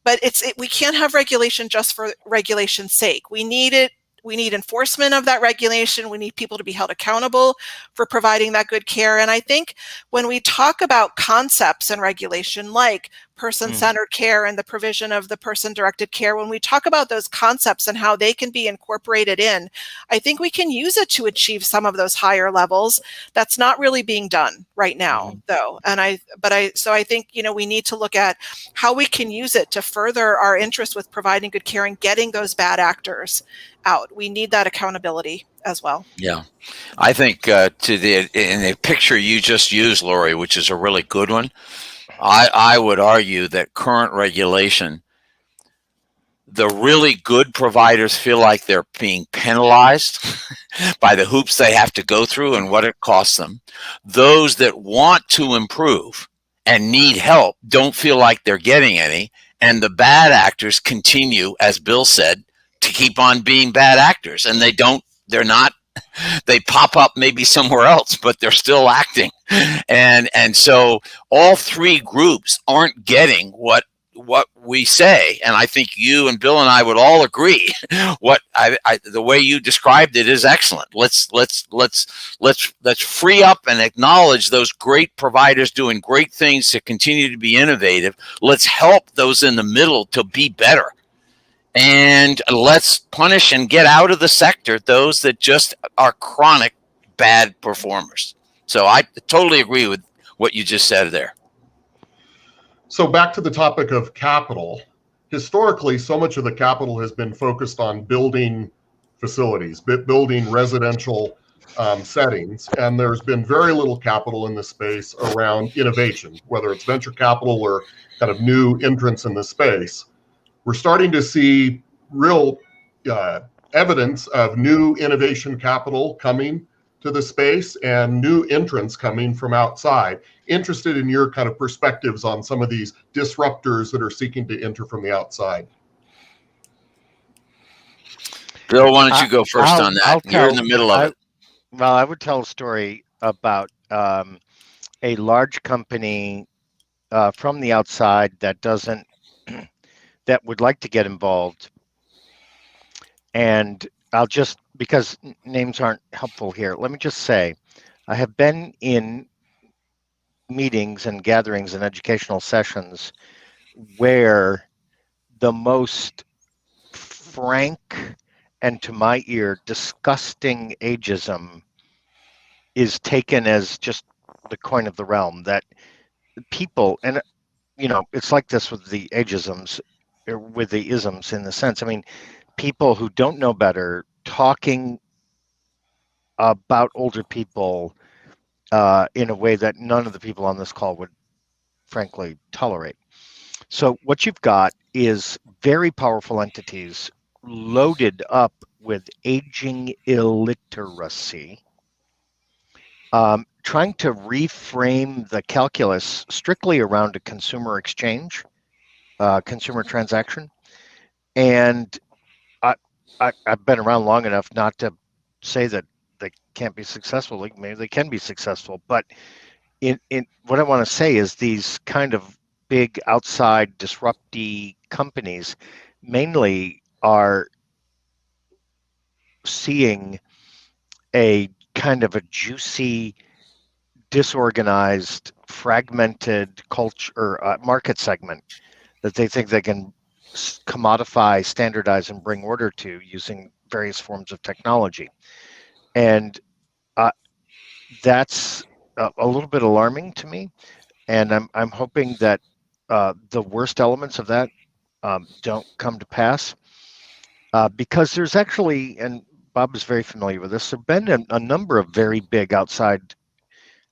But we can't have regulation just for regulation's sake. We need it. We need enforcement of that regulation. We need people to be held accountable for providing that good care. And I think when we talk about concepts and regulation, like person-centered care and the provision of the person-directed care, when we talk about those concepts and how they can be incorporated in, I think we can use it to achieve some of those higher levels. That's not really being done right now, though. So I think, we need to look at how we can use it to further our interest with providing good care and getting those bad actors out. We need that accountability as well. Yeah. I think in the picture you just used, Lori, which is a really good one, I would argue that current regulation, the really good providers feel like they're being penalized by the hoops they have to go through and what it costs them. Those that want to improve and need help don't feel like they're getting any. And the bad actors continue, as Bill said, to keep on being bad actors. And they pop up maybe somewhere else, but they're still acting. And so all three groups aren't getting what we say. And I think you and Bill and I would all agree the way you described it is excellent. Let's free up and acknowledge those great providers doing great things to continue to be innovative. Let's help those in the middle to be better. And let's punish and get out of the sector those that just are chronic bad performers. So I totally agree with what you just said there. So back to the topic of capital. Historically, so much of the capital has been focused on building facilities, building residential settings, and there's been very little capital in the space around innovation, whether it's venture capital or kind of new entrants in the space. We're starting to see real evidence of new innovation capital coming to the space and new entrants coming from outside. Interested in your kind of perspectives on some of these disruptors that are seeking to enter from the outside. Bill, why don't you go first on that? You're in the middle of it. Well, I would tell a story about a large company from the outside that would like to get involved. And I'll just, because names aren't helpful here, let me just say, I have been in meetings and gatherings and educational sessions where the most frank and to my ear, disgusting ageism is taken as just the coin of the realm, that people, and it's like this with the ageisms, or with the isms in the sense, I mean, people who don't know better talking about older people in a way that none of the people on this call would frankly tolerate. So what you've got is very powerful entities loaded up with aging illiteracy, trying to reframe the calculus strictly around a consumer exchange, consumer transaction. And I've been around long enough not to say that they can't be successful. Like, maybe they can be successful, but in what I want to say is these kind of big outside disrupty companies mainly are seeing a kind of a juicy, disorganized, fragmented culture or market segment that they think they can commodify, standardize, and bring order to using various forms of technology. And that's a little bit alarming to me. And I'm hoping that the worst elements of that don't come to pass, because there's actually, and Bob is very familiar with this, there have been a number of very big outside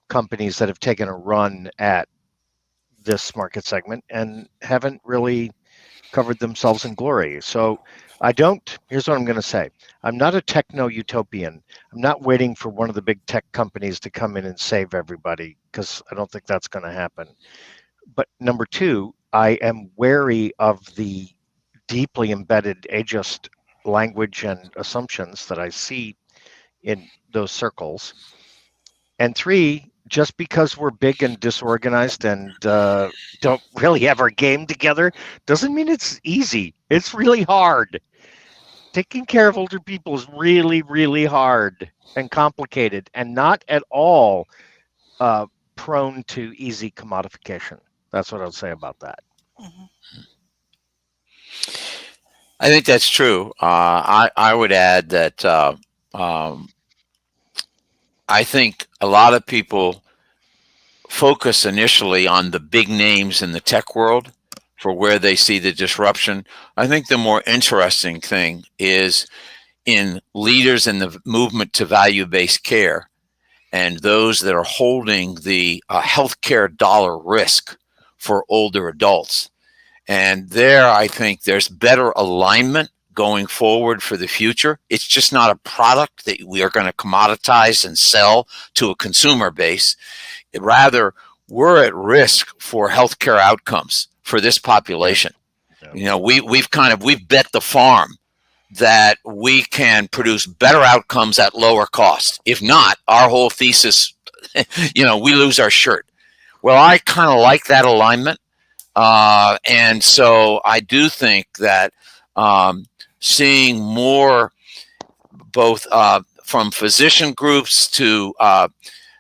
companies that have taken a run at this market segment and haven't really covered themselves in glory. So here's what I'm going to say. I'm not a techno utopian. I'm not waiting for one of the big tech companies to come in and save everybody, because I don't think that's going to happen. But number two, I am wary of the deeply embedded ageist language and assumptions that I see in those circles. And three, just because we're big and disorganized and don't really have our game together doesn't mean it's easy. It's really hard. Taking care of older people is really, really hard and complicated, and not at all prone to easy commodification. That's what I'll say about that. Mhm. I think that's true. I would add that I think a lot of people focus initially on the big names in the tech world for where they see the disruption. I think the more interesting thing is in leaders in the movement to value-based care and those that are holding the healthcare dollar risk for older adults. And there, I think there's better alignment going forward for the future. It's just not a product that we are going to commoditize and sell to a consumer base. Rather, we're at risk for healthcare outcomes for this population. Yeah. We've bet the farm that we can produce better outcomes at lower cost. If not, our whole thesis, we lose our shirt. Well, I kind of like that alignment. And so I do think that seeing more, both from physician groups to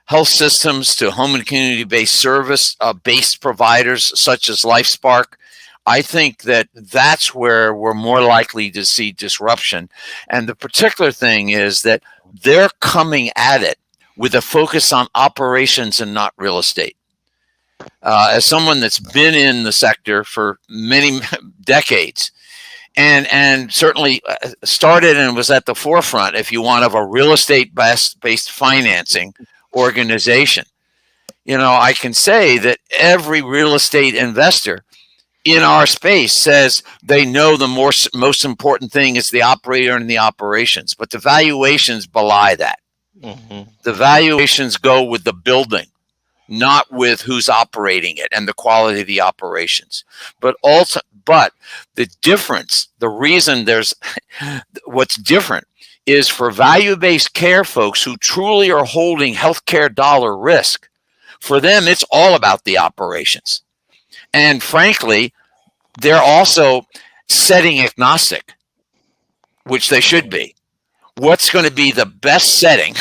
health systems to home and community-based service based providers such as LifeSpark, I think that that's where we're more likely to see disruption. And the particular thing is that they're coming at it with a focus on operations and not real estate. As someone that's been in the sector for many decades, and certainly started and was at the forefront, if you want, of a real estate based financing organization, I can say that every real estate investor in our space says they know the most important thing is the operator and the operations, but the valuations belie that. Mm-hmm. The valuations go with the building, not with who's operating it and the quality of the operations. But the difference, the reason there's what's different is for value-based care folks who truly are holding healthcare dollar risk. For them, it's all about the operations. And frankly, they're also setting agnostic, which they should be. What's going to be the best setting,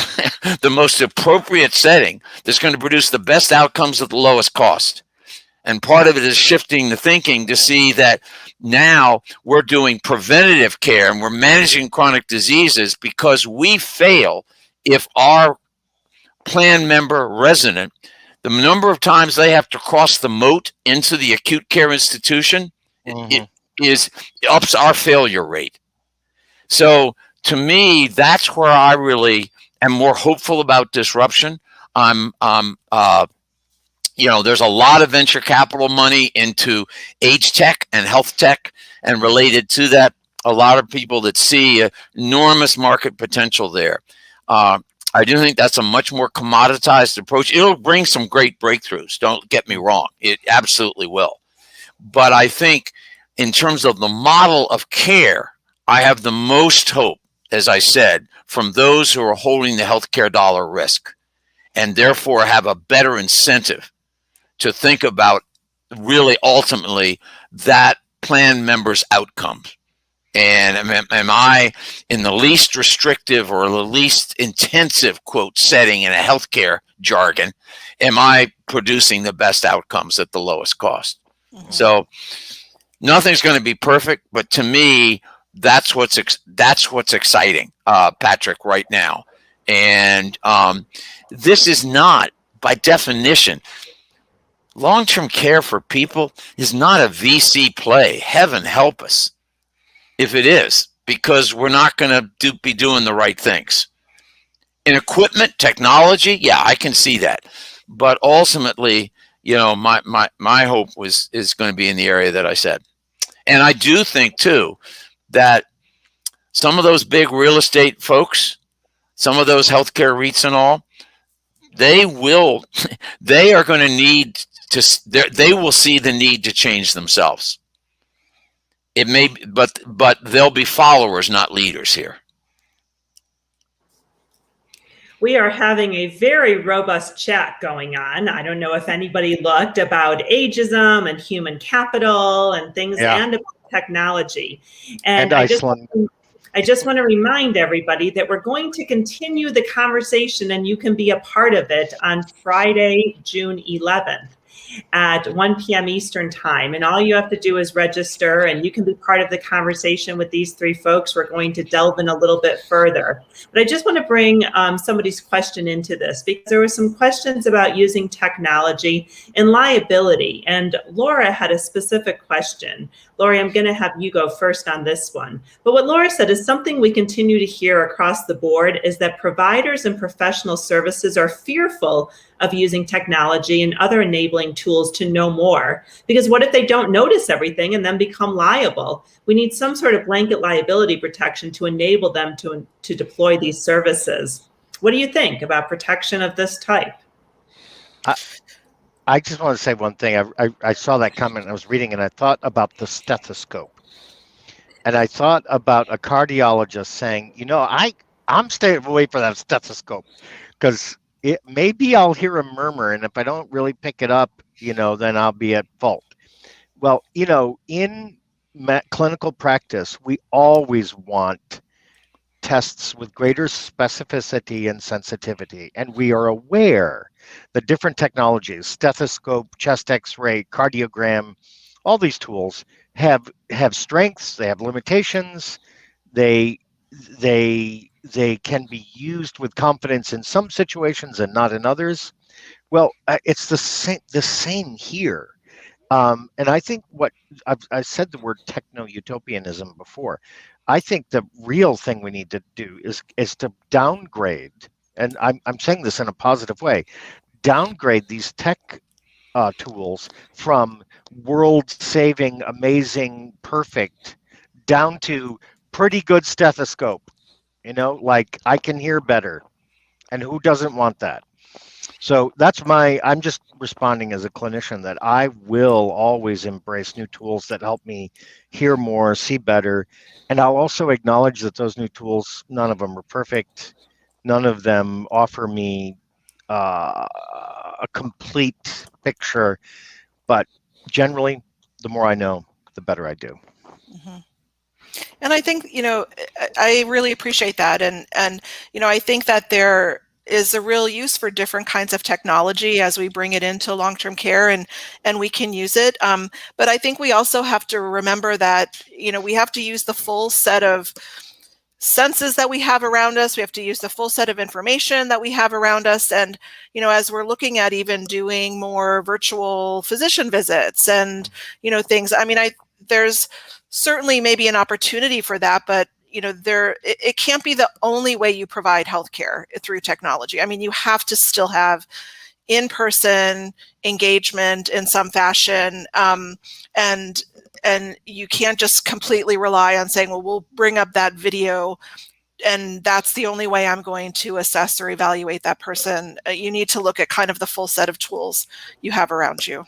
the most appropriate setting that's going to produce the best outcomes at the lowest cost? And part of it is shifting the thinking to see that now we're doing preventative care and we're managing chronic diseases because we fail if our plan member resident, the number of times they have to cross the moat into the acute care institution, it ups our failure rate. So to me, that's where I really am more hopeful about disruption. There's a lot of venture capital money into age tech and health tech, and related to that, a lot of people that see enormous market potential there. I do think that's a much more commoditized approach. It'll bring some great breakthroughs. Don't get me wrong. It absolutely will. But I think in terms of the model of care, I have the most hope, as I said, from those who are holding the healthcare dollar risk and therefore have a better incentive to think about really ultimately that plan member's outcomes. And am I in the least restrictive or the least intensive, quote, setting in a healthcare jargon, am I producing the best outcomes at the lowest cost? Mm-hmm. So nothing's going to be perfect, but to me, that's what's exciting, Patrick, right now. And this is not, by definition, long-term care for people is not a VC play. Heaven help us if it is, because we're not going to be doing the right things. In equipment, technology, yeah, I can see that. But ultimately, my hope is going to be in the area that I said. And I do think, too, that some of those big real estate folks, some of those healthcare REITs and all, they are going to need to, they will see the need to change themselves. It may, but they'll be followers, not leaders here. We are having a very robust chat going on. I don't know if anybody looked about ageism and human capital and things, and about technology. And Iceland. I just want to remind everybody that we're going to continue the conversation, and you can be a part of it on Friday, June 11th. At 1 p.m. Eastern time. And all you have to do is register, and you can be part of the conversation with these three folks. We're going to delve in a little bit further. But I just want to bring somebody's question into this, because there were some questions about using technology and liability. And Laura had a specific question. Lori, I'm going to have you go first on this one. But what Laura said is something we continue to hear across the board is that providers and professional services are fearful of using technology and other enabling tools to know more. Because what if they don't notice everything and then become liable? We need some sort of blanket liability protection to enable them to deploy these services. What do you think about protection of this type? I just want to say one thing. I saw that comment, I was reading, and I thought about the stethoscope. And I thought about a cardiologist saying, I'm staying away from that stethoscope because maybe I'll hear a murmur, and if I don't really pick it up, then I'll be at fault. Well, in clinical practice, we always want tests with greater specificity and sensitivity, and we are aware that different technologies, stethoscope, chest x-ray, cardiogram, all these tools have strengths, they have limitations, they can be used with confidence in some situations and not in others. Well, it's the same here. And I think I said the word techno-utopianism before. I think the real thing we need to do is to downgrade, and I'm saying this in a positive way, downgrade these tech tools from world-saving, amazing, perfect, down to pretty good stethoscope. Like I can hear better, and who doesn't want that? So I'm just responding as a clinician that I will always embrace new tools that help me hear more, see better. And I'll also acknowledge that those new tools, none of them are perfect. None of them offer me a complete picture. But generally, the more I know, the better I do. Mm-hmm. And I think, I really appreciate that. And I think that there is a real use for different kinds of technology as we bring it into long-term care, and we can use it. But I think we also have to remember that, we have to use the full set of senses that we have around us. We have to use the full set of information that we have around us. And, as we're looking at even doing more virtual physician visits and, things, there's certainly maybe an opportunity for that, but it can't be the only way you provide healthcare through technology. You have to still have in-person engagement in some fashion, and you can't just completely rely on saying, well, we'll bring up that video and that's the only way I'm going to assess or evaluate that person. You need to look at kind of the full set of tools you have around you.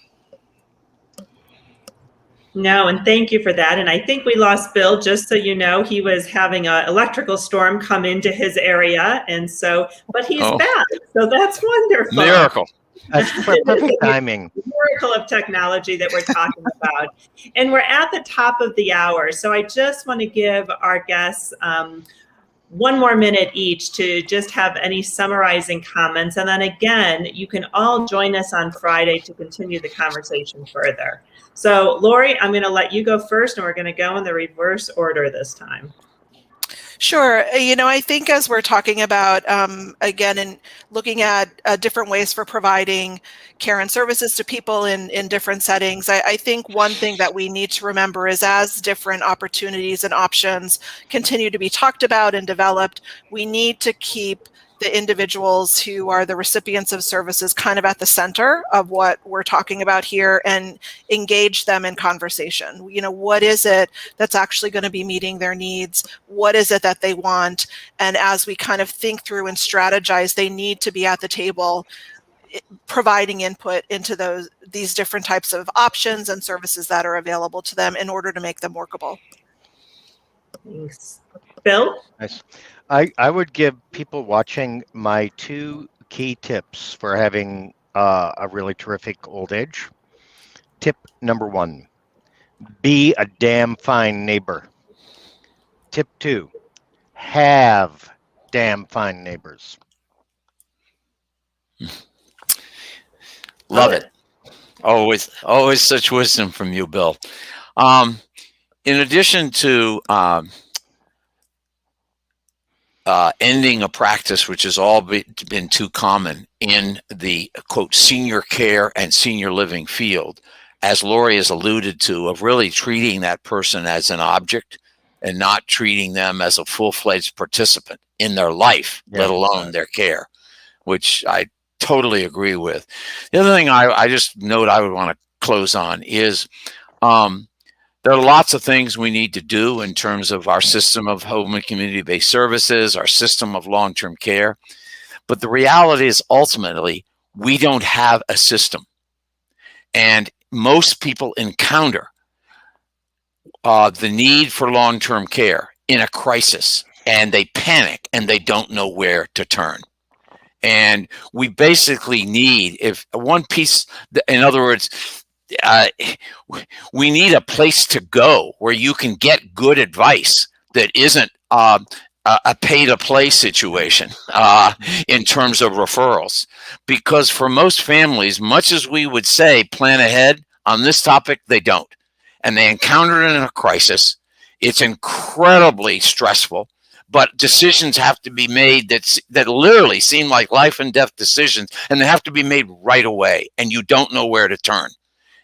No, and thank you for that. And I think we lost Bill, just so you know. He was having an electrical storm come into his area, and so, but he's back, so that's wonderful. Miracle. That's perfect timing. Miracle of technology that we're talking about. And we're at the top of the hour, so I just want to give our guests one more minute each to just have any summarizing comments. And then again, you can all join us on Friday to continue the conversation further. So Lori, I'm going to let you go first, and we're going to go in the reverse order this time. Sure. I think as we're talking about, again, and looking at different ways for providing care and services to people in different settings, I think one thing that we need to remember is as different opportunities and options continue to be talked about and developed, we need to keep the individuals who are the recipients of services kind of at the center of what we're talking about here and engage them in conversation. What is it that's actually going to be meeting their needs? What is it that they want? And as we kind of think through and strategize, they need to be at the table providing input into these different types of options and services that are available to them in order to make them workable. Thanks. Bill? Nice. I would give people watching my 2 key tips for having a really terrific old age. Tip number 1, be a damn fine neighbor. Tip 2, have damn fine neighbors. Love it. Always such wisdom from you, Bill. In addition to ending a practice which has all been too common in the, quote, senior care and senior living field, as Lori has alluded to, of really treating that person as an object and not treating them as a full-fledged participant in their life, let alone their care, which I totally agree with. The other thing I just note I would want to close on is there are lots of things we need to do in terms of our system of home and community-based services, our system of long-term care. But the reality is ultimately we don't have a system. And most people encounter the need for long-term care in a crisis, and they panic and they don't know where to turn. And we basically need, if one piece, in other words, we need a place to go where you can get good advice that isn't a pay-to-play situation in terms of referrals. Because for most families, much as we would say plan ahead on this topic, they don't. And they encounter it in a crisis. It's incredibly stressful, but decisions have to be made that literally seem like life and death decisions, and they have to be made right away, and you don't know where to turn.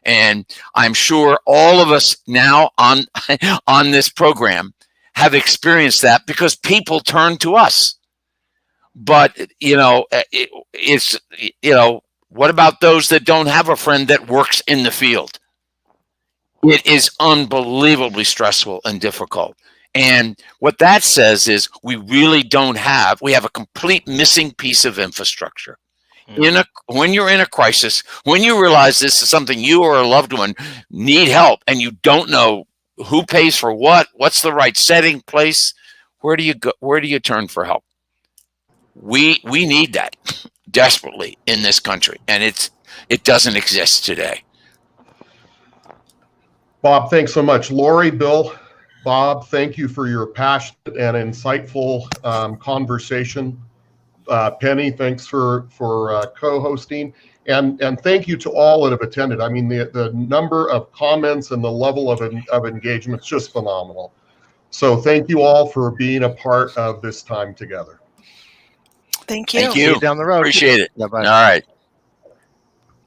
And I'm sure all of us now on this program have experienced that because people turn to us. But, what about those that don't have a friend that works in the field? It is unbelievably stressful and difficult. And what that says is we have a complete missing piece of infrastructure. When you're in a crisis, when you realize this is something you or a loved one need help and you don't know who pays for what's the right setting, place, where do you go? Where do you turn for help? We need that desperately in this country, and it doesn't exist today. Bob, thanks so much. Lori, Bill, Bob, thank you for your passionate and insightful conversation. Penny, thanks for co-hosting. And thank you to all that have attended. I mean, the number of comments and the level of engagement is just phenomenal. So thank you all for being a part of this time together. Thank you. Thank See you. you down the road. Appreciate it. Bye-bye. All right.